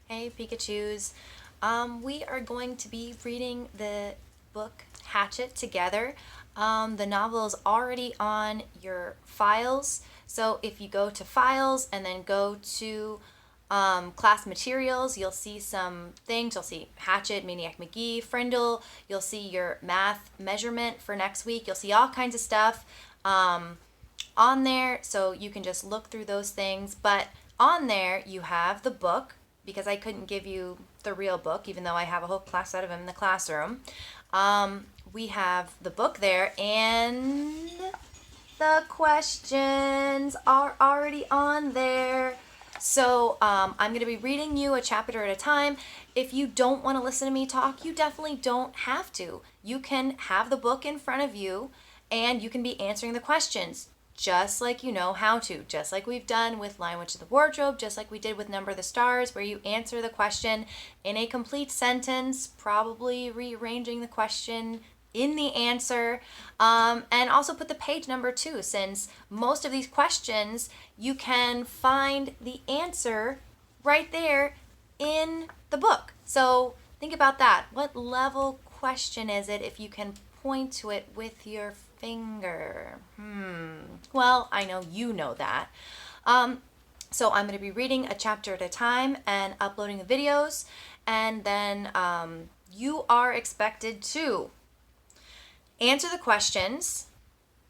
Hey Pikachus. We are going to be reading the book Hatchet together. The novel is already on your files. So if you go to files and then go to class materials, you'll see some things. You'll see Hatchet, Maniac McGee, Frindle. You'll see your math measurement for next week. You'll see all kinds of stuff on there. So you can just look through those things. But on there, you have the book because I couldn't give you the real book, even though I have a whole class out of them in the classroom. We have the book there, and the questions are already on there. So I'm going to be reading you a chapter at a time. If you don't want to listen to me talk, you definitely don't have to. You can have the book in front of you, and you can be answering the questions just like you know how to, just like we've done with Lion Witch of the Wardrobe, just like we did with Number of the Stars, where you answer the question in a complete sentence, probably rearranging the question in the answer, and also put the page number too, since most of these questions you can find the answer right there in the book. So think about that. What level question is it if you can point to it with your finger? Well, I know you know that. So I'm going to be reading a chapter at a time and uploading the videos, and then you are expected to answer the questions.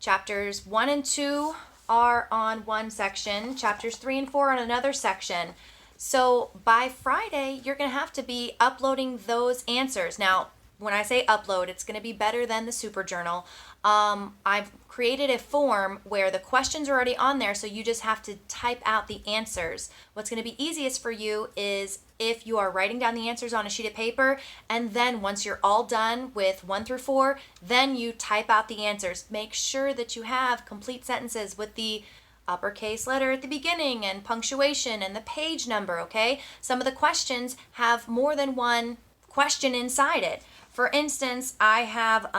Chapters 1 and 2 are on one section, chapters 3 and 4 on another section. So by Friday, you're going to have to be uploading those answers. Now, when I say upload, it's going to be better than the Super Journal. I've created a form where the questions are already on there, so you just have to type out the answers. What's going to be easiest for you is if you are writing down the answers on a sheet of paper, and then once you're all done with 1 through 4, then you type out the answers. Make sure that you have complete sentences with the uppercase letter at the beginning and punctuation and the page number, okay? Some of the questions have more than one question inside it. For instance, I have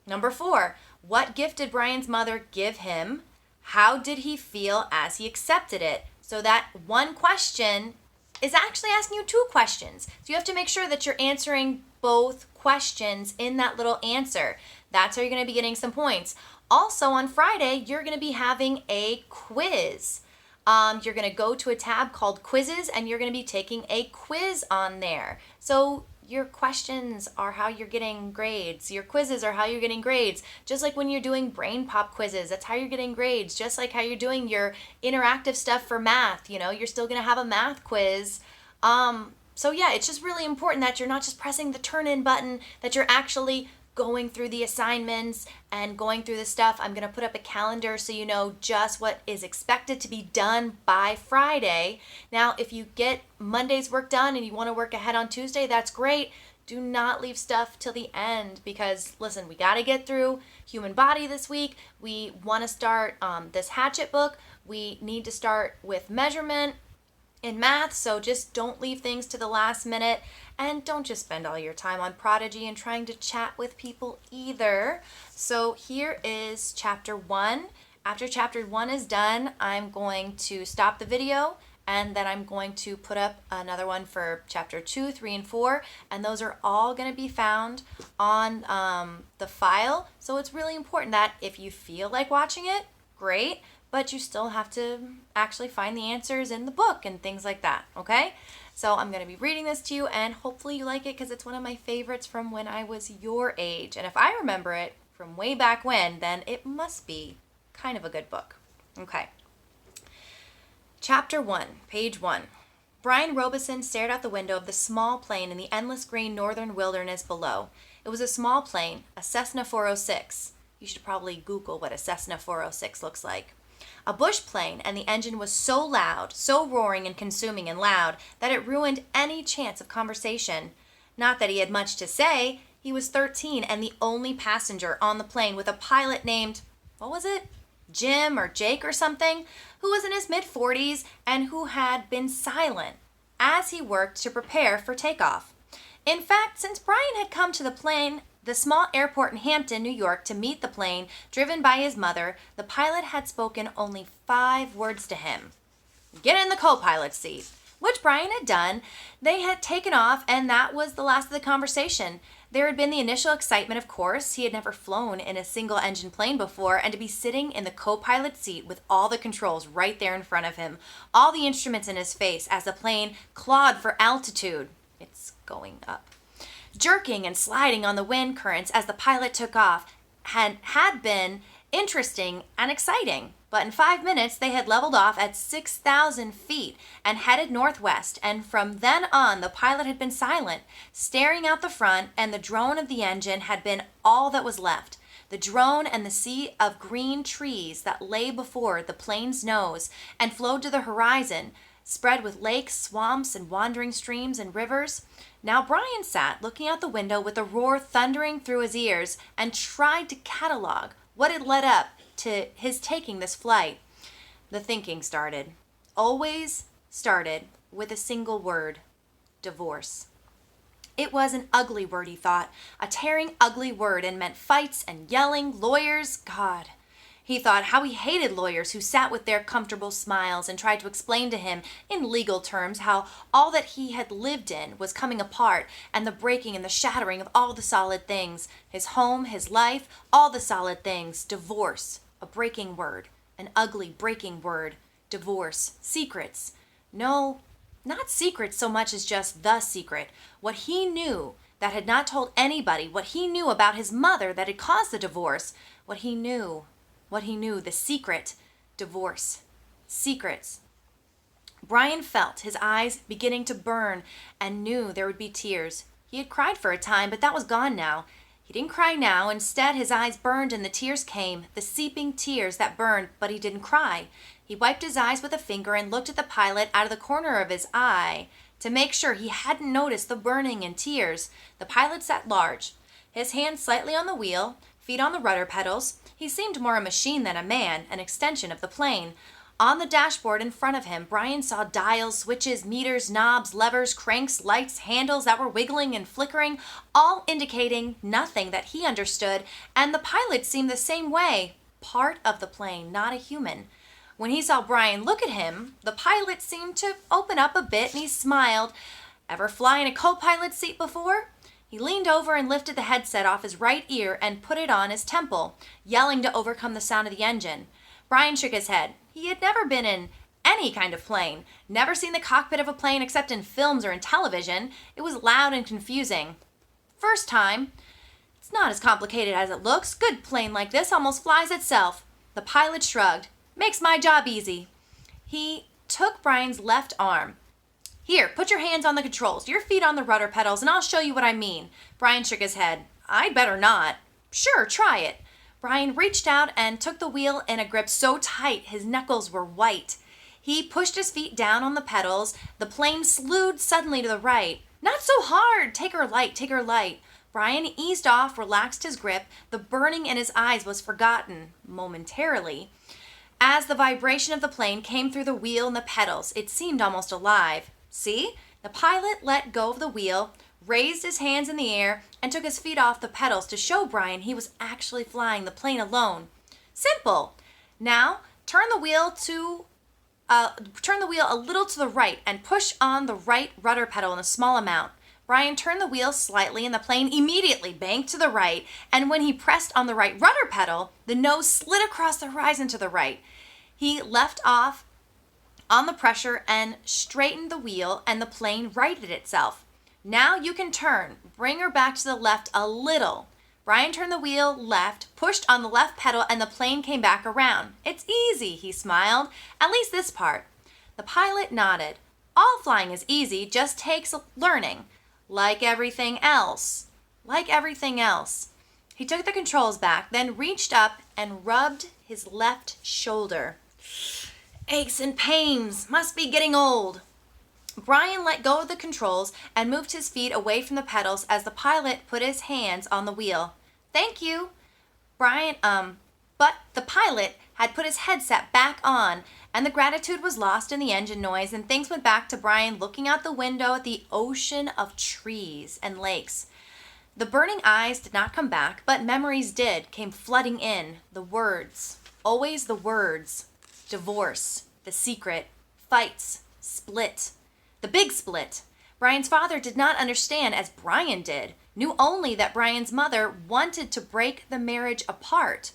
number 4. What gift did Brian's mother give him? How did he feel as he accepted it? So that one question is actually asking you 2 questions. So you have to make sure that you're answering both questions in that little answer. That's how you're going to be getting some points. Also on Friday, you're going to be having a quiz. You're going to go to a tab called Quizzes, and you're going to be taking a quiz on there. So your questions are how you're getting grades. Your quizzes are how you're getting grades. Just like when you're doing brain pop quizzes, that's how you're getting grades. Just like how you're doing your interactive stuff for math, you're still going to have a math quiz. So yeah, it's just really important that you're not just pressing the turn in button, that you're actually going through the assignments and going through the stuff. I'm going to put up a calendar so you know just what is expected to be done by Friday. Now, if you get Monday's work done and you want to work ahead on Tuesday, that's great. Do not leave stuff till the end because, listen, we got to get through Human Body this week. We want to start this Hatchet book. We need to start with measurement in math, so just don't leave things to the last minute, and don't just spend all your time on Prodigy and trying to chat with people either. So here is chapter 1. After chapter 1 is done, I'm going to stop the video, and then I'm going to put up another one for chapter 2, 3, and 4, and those are all going to be found on the file. So it's really important that if you feel like watching it, great, but you still have to actually find the answers in the book and things like that, okay? So I'm going to be reading this to you, and hopefully you like it because it's one of my favorites from when I was your age. And if I remember it from way back when, then it must be kind of a good book. Okay. Chapter 1, page 1. Brian Robeson stared out the window of the small plane in the endless green northern wilderness below. It was a small plane, a Cessna 406. You should probably Google what a Cessna 406 looks like. A bush plane, and the engine was so loud, so roaring and consuming and loud, that it ruined any chance of conversation. Not that he had much to say. He was 13 and the only passenger on the plane with a pilot named, what was it? Jim or Jake or something, who was in his mid-40s and who had been silent as he worked to prepare for takeoff. In fact, since Brian had come to the small airport in Hampton, New York, to meet the plane driven by his mother, the pilot had spoken only 5 words to him. Get in the co-pilot's seat. which Brian had done. They had taken off, and that was the last of the conversation. There had been the initial excitement, of course. He had never flown in a single-engine plane before, and to be sitting in the co-pilot seat with all the controls right there in front of him, all the instruments in his face as the plane clawed for altitude. It's going up. Jerking and sliding on the wind currents as the pilot took off had been interesting and exciting. But in 5 minutes, they had leveled off at 6,000 feet and headed northwest, and from then on, the pilot had been silent, staring out the front, and the drone of the engine had been all that was left. The drone and the sea of green trees that lay before the plane's nose and flowed to the horizon, spread with lakes, swamps, and wandering streams and rivers. Now Brian sat looking out the window with the roar thundering through his ears and tried to catalog what had led up to his taking this flight. The thinking started. Always started with a single word: divorce. It was an ugly word, he thought, a tearing, ugly word, and meant fights and yelling, lawyers. God, he thought how he hated lawyers who sat with their comfortable smiles and tried to explain to him in legal terms how all that he had lived in was coming apart, and the breaking and the shattering of all the solid things, his home, his life, all the solid things. Divorce, a breaking word, an ugly breaking word. Divorce, secrets. No, not secrets so much as just the secret. What he knew that had not told anybody, what he knew about his mother that had caused the divorce, what he knew, the secret. Divorce, secrets. Brian felt his eyes beginning to burn and knew there would be tears. He had cried for a time, but that was gone now. He didn't cry now. Instead, his eyes burned and the tears came, the seeping tears that burned, but he didn't cry. He wiped his eyes with a finger and looked at the pilot out of the corner of his eye to make sure he hadn't noticed the burning and tears. The pilot sat large, his hands slightly on the wheel, feet on the rudder pedals. He seemed more a machine than a man, an extension of the plane. On the dashboard in front of him, Brian saw dials, switches, meters, knobs, levers, cranks, lights, handles that were wiggling and flickering, all indicating nothing that he understood, and the pilot seemed the same way, part of the plane, not a human. When he saw Brian look at him, the pilot seemed to open up a bit, and he smiled. Ever fly in a co-pilot seat before? He leaned over and lifted the headset off his right ear and put it on his temple, yelling to overcome the sound of the engine. Brian shook his head. He had never been in any kind of plane, never seen the cockpit of a plane except in films or in television. It was loud and confusing. First time. It's not as complicated as it looks. Good plane like this almost flies itself. The pilot shrugged. Makes my job easy. He took Brian's left arm. Here, put your hands on the controls, your feet on the rudder pedals, and I'll show you what I mean. Brian shook his head. I'd better not. Sure, try it. Brian reached out and took the wheel in a grip so tight his knuckles were white. He pushed his feet down on the pedals. The plane slewed suddenly to the right. Not so hard. Take her light, take her light. Brian eased off, relaxed his grip. The burning in his eyes was forgotten, momentarily. As the vibration of the plane came through the wheel and the pedals, it seemed almost alive. See? The pilot let go of the wheel, raised his hands in the air, and took his feet off the pedals to show Brian he was actually flying the plane alone. Simple. Now, turn the wheel a little to the right and push on the right rudder pedal in a small amount. Brian turned the wheel slightly and the plane immediately banked to the right, and when he pressed on the right rudder pedal, the nose slid across the horizon to the right. He left off on the pressure and straightened the wheel, and the plane righted itself. Now you can turn. Bring her back to the left a little. Brian turned the wheel left, pushed on the left pedal, and the plane came back around. It's easy, he smiled. At least this part. The pilot nodded. All flying is easy, just takes learning. Like everything else. Like everything else. He took the controls back, then reached up and rubbed his left shoulder. Aches and pains. Must be getting old. Brian let go of the controls and moved his feet away from the pedals as the pilot put his hands on the wheel. Thank you. But the pilot had put his headset back on, and the gratitude was lost in the engine noise, and things went back to Brian looking out the window at the ocean of trees and lakes. The burning eyes did not come back, but memories came flooding in. The words. Always the words. Divorce. The secret. Fights. Split. The big split. Brian's father did not understand as Brian did, knew only that Brian's mother wanted to break the marriage apart.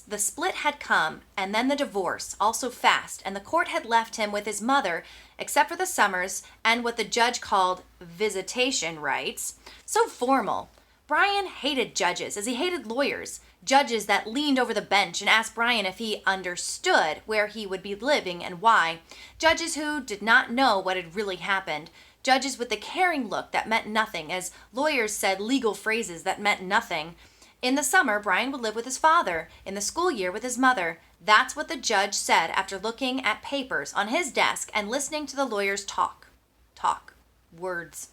The split had come, and then the divorce, also fast, and the court had left him with his mother, except for the summers and what the judge called visitation rights. So formal. Brian hated judges, as he hated lawyers. Judges that leaned over the bench and asked Brian if he understood where he would be living and why. Judges who did not know what had really happened. Judges with the caring look that meant nothing, as lawyers said legal phrases that meant nothing. In the summer, Brian would live with his father. In the school year, with his mother. That's what the judge said after looking at papers on his desk and listening to the lawyers talk. Words.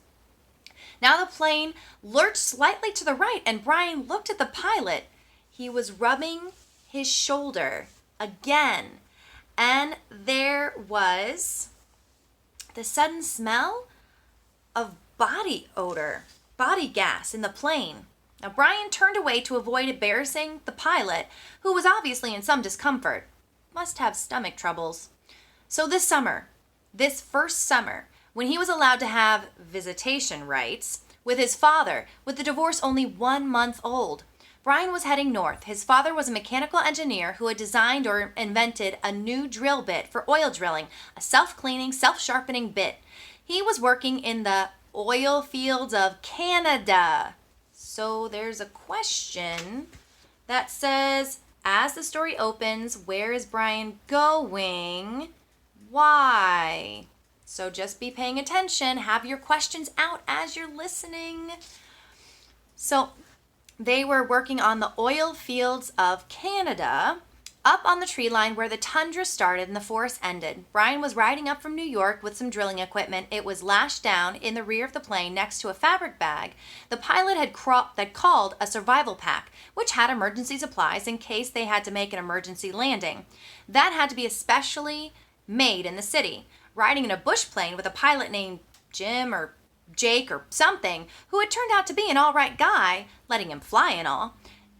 Now the plane lurched slightly to the right, and Brian looked at the pilot. He was rubbing his shoulder again, and there was the sudden smell of body odor, body gas in the plane. Now, Brian turned away to avoid embarrassing the pilot, who was obviously in some discomfort. Must have stomach troubles. So this first summer, when he was allowed to have visitation rights with his father, with the divorce only 1 month old, Brian was heading north. His father was a mechanical engineer who had designed or invented a new drill bit for oil drilling, a self-cleaning, self-sharpening bit. He was working in the oil fields of Canada. So there's a question that says, as the story opens, where is Brian going? Why? So just be paying attention. Have your questions out as you're listening. So they were working on the oil fields of Canada, up on the tree line where the tundra started and the forest ended. Brian was riding up from New York with some drilling equipment. It was lashed down in the rear of the plane next to a fabric bag. The pilot had called a survival pack, which had emergency supplies in case they had to make an emergency landing. That had to be especially made in the city. Riding in a bush plane with a pilot named Jim or Jake or something, who had turned out to be an all right guy, letting him fly and all,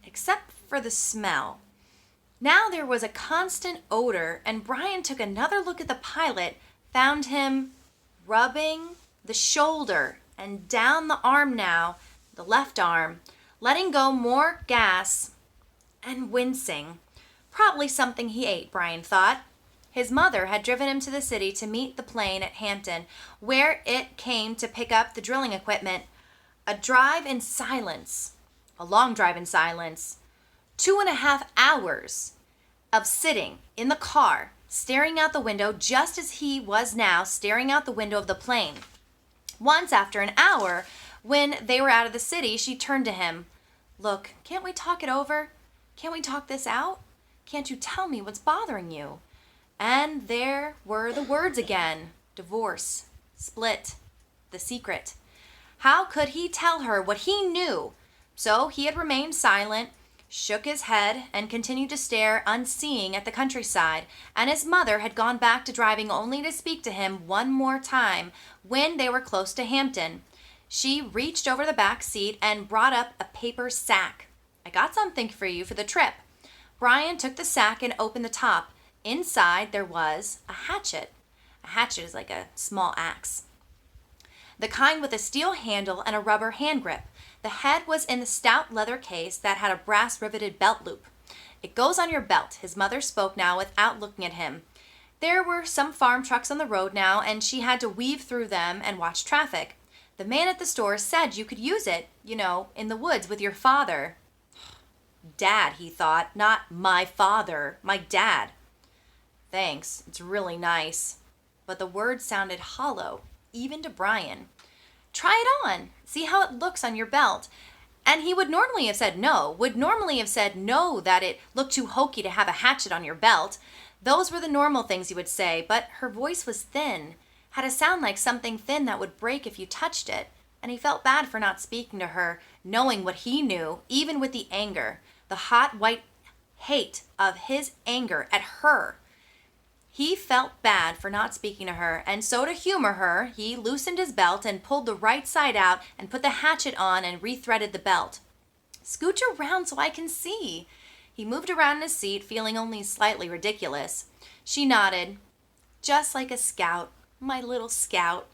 except for the smell. Now there was a constant odor, and Brian took another look at the pilot, found him rubbing the shoulder and down the arm now, the left arm, letting go more gas and wincing. Probably something he ate, Brian thought. His mother had driven him to the city to meet the plane at Hampton, where it came to pick up the drilling equipment. A drive in silence, a long drive in silence. 2.5 hours of sitting in the car, staring out the window just as he was now staring out the window of the plane. Once, after an hour, when they were out of the city, she turned to him. Look, can't we talk it over? Can't we talk this out? Can't you tell me what's bothering you? And there were the words again. Divorce, split, the secret. How could he tell her what he knew? So he had remained silent, shook his head, and continued to stare unseeing at the countryside, and his mother had gone back to driving only to speak to him one more time when they were close to Hampton. She reached over the back seat and brought up a paper sack. I got something for you for the trip. Brian took the sack and opened the top. Inside there was a hatchet. A hatchet is like a small axe. The kind with a steel handle and a rubber hand grip. The head was in the stout leather case that had a brass riveted belt loop. It goes on your belt, his mother spoke now without looking at him. There were some farm trucks on the road now, and she had to weave through them and watch traffic. The man at the store said you could use it, in the woods with your father. Dad, he thought, not my father, my dad. Thanks, it's really nice. But the words sounded hollow, even to Brian. Try it on. See how it looks on your belt. And he would normally have said no, that it looked too hokey to have a hatchet on your belt. Those were the normal things he would say, but her voice was thin, had a sound like something thin that would break if you touched it, and he felt bad for not speaking to her, knowing what he knew, even with the anger, the hot white hate of his anger at her. He felt bad for not speaking to her, and so to humor her, he loosened his belt and pulled the right side out and put the hatchet on and rethreaded the belt. Scooch around so I can see. He moved around in his seat, feeling only slightly ridiculous. She nodded. Just like a scout, my little scout.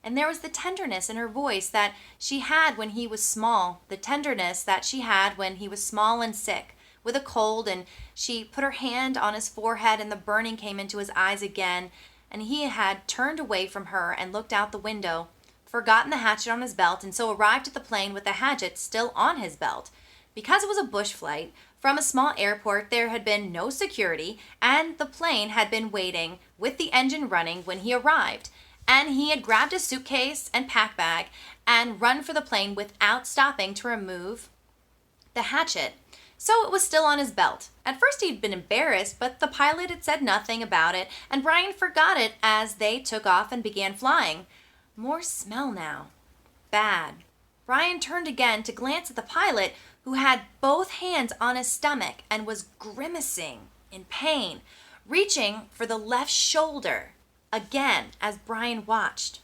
And there was the tenderness in her voice that she had when he was small, the tenderness that she had when he was small and sick with a cold, and she put her hand on his forehead and the burning came into his eyes again, and he had turned away from her and looked out the window, forgotten the hatchet on his belt, and so arrived at the plane with the hatchet still on his belt. Because it was a bush flight, from a small airport there had been no security, and the plane had been waiting with the engine running when he arrived. And he had grabbed his suitcase and pack bag and run for the plane without stopping to remove the hatchet. So it was still on his belt. At first he'd been embarrassed, but the pilot had said nothing about it, and Brian forgot it as they took off and began flying. More smell now. Bad. Brian turned again to glance at the pilot, who had both hands on his stomach and was grimacing in pain, reaching for the left shoulder. Again, as Brian watched.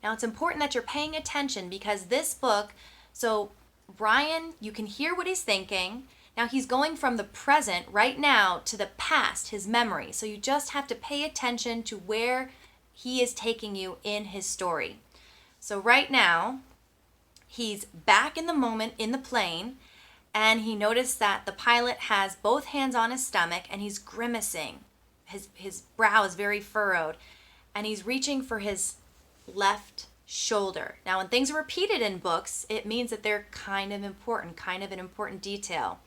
Now it's important that you're paying attention because this book, so Brian, you can hear what he's thinking. Now he's going from the present right now to the past, his memory. So you just have to pay attention to where he is taking you in his story. So right now, he's back in the moment in the plane, and he noticed that the pilot has both hands on his stomach and he's grimacing. His brow is very furrowed. And he's reaching for his left shoulder. Now, when things are repeated in books, it means that they're kind of important, kind of an important detail.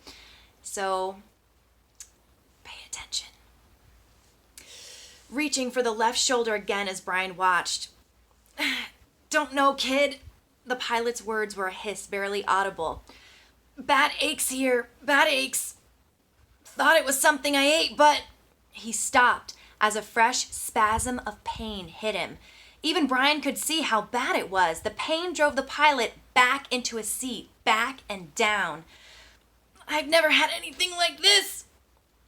So, pay attention. Reaching for the left shoulder again as Brian watched. Don't know, kid. The pilot's words were a hiss, barely audible. Bad aches here, bad aches. Thought it was something I ate, but... He stopped as a fresh spasm of pain hit him. Even Brian could see how bad it was. The pain drove the pilot back into his seat, back and down. I've never had anything like this.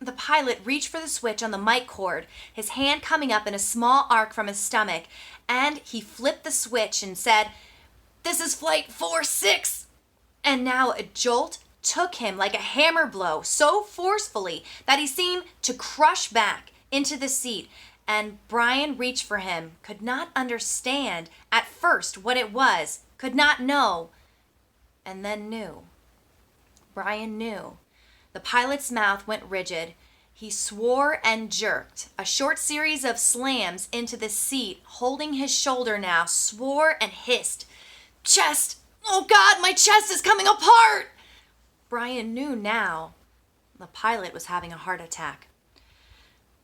The pilot reached for the switch on the mic cord, his hand coming up in a small arc from his stomach, and he flipped the switch and said, "This is flight 46. And now a jolt took him like a hammer blow so forcefully that he seemed to crush back into the seat, and Brian reached for him, could not understand at first what it was, could not know, and then knew. Brian knew. The pilot's mouth went rigid. He swore and jerked, a short series of slams into the seat, holding his shoulder now, swore and hissed. Chest! Oh God, my chest is coming apart! Brian knew now. The pilot was having a heart attack.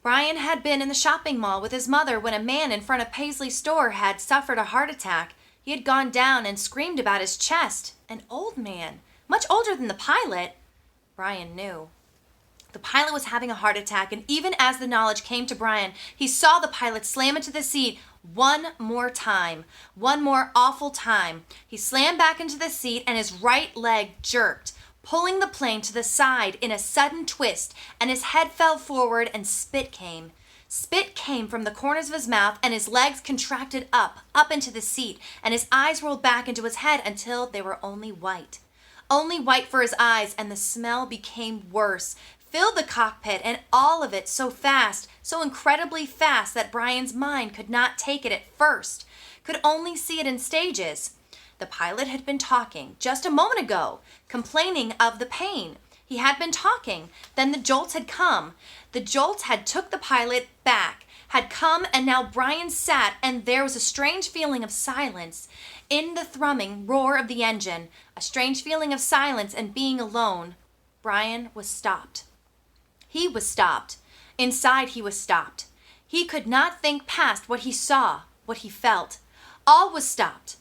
Brian had been in the shopping mall with his mother when a man in front of Paisley's store had suffered a heart attack. He had gone down and screamed about his chest. An old man, much older than the pilot. Brian knew. The pilot was having a heart attack, and even as the knowledge came to Brian, he saw the pilot slam into the seat one more time, one more awful time. He slammed back into the seat, and his right leg jerked, pulling the plane to the side in a sudden twist, and his head fell forward and spit came. Spit came from the corners of his mouth, and his legs contracted up into the seat, and his eyes rolled back into his head until they were only white. Only white for his eyes, and the smell became worse, filled the cockpit, and all of it so fast, so incredibly fast that Brian's mind could not take it at first, could only see it in stages. The pilot had been talking just a moment ago, complaining of the pain. He had been talking. Then the jolts had come. The jolts had took the pilot back, had come, and now Brian sat, and there was a strange feeling of silence in the thrumming roar of the engine, a strange feeling of silence and being alone. Brian was stopped. He was stopped. Inside he was stopped. He could not think past what he saw, what he felt. All was stopped.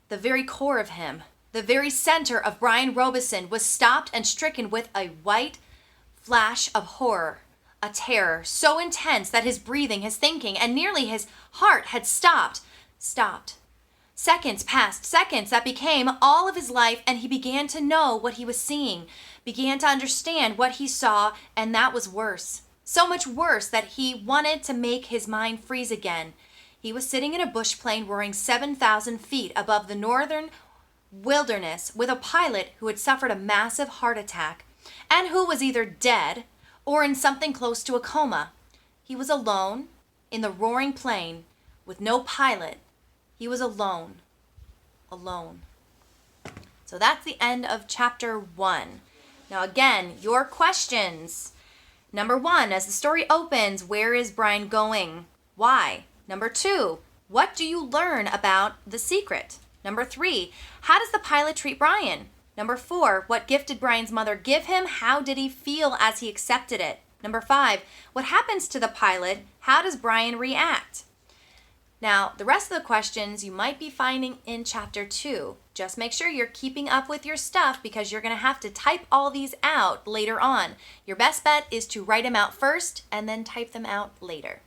The very core of him, the very center of Brian Robeson was stopped and stricken with a white flash of horror, a terror so intense that his breathing, his thinking, and nearly his heart had stopped. Seconds passed, seconds that became all of his life, and he began to know what he was seeing, began to understand what he saw, and that was worse. So much worse that he wanted to make his mind freeze again. He was sitting in a bush plane roaring 7,000 feet above the northern wilderness with a pilot who had suffered a massive heart attack and who was either dead or in something close to a coma. He was alone in the roaring plane with no pilot He was alone. Alone. So that's the end of chapter 1. Now again, your questions. Number 1, as the story opens, where is Brian going? Why? Number 2, what do you learn about the secret? Number 3, how does the pilot treat Brian? Number 4, what gift did Brian's mother give him? How did he feel as he accepted it? Number 5, what happens to the pilot? How does Brian react? Now, the rest of the questions you might be finding in chapter 2. Just make sure you're keeping up with your stuff because you're going to have to type all these out later on. Your best bet is to write them out first and then type them out later.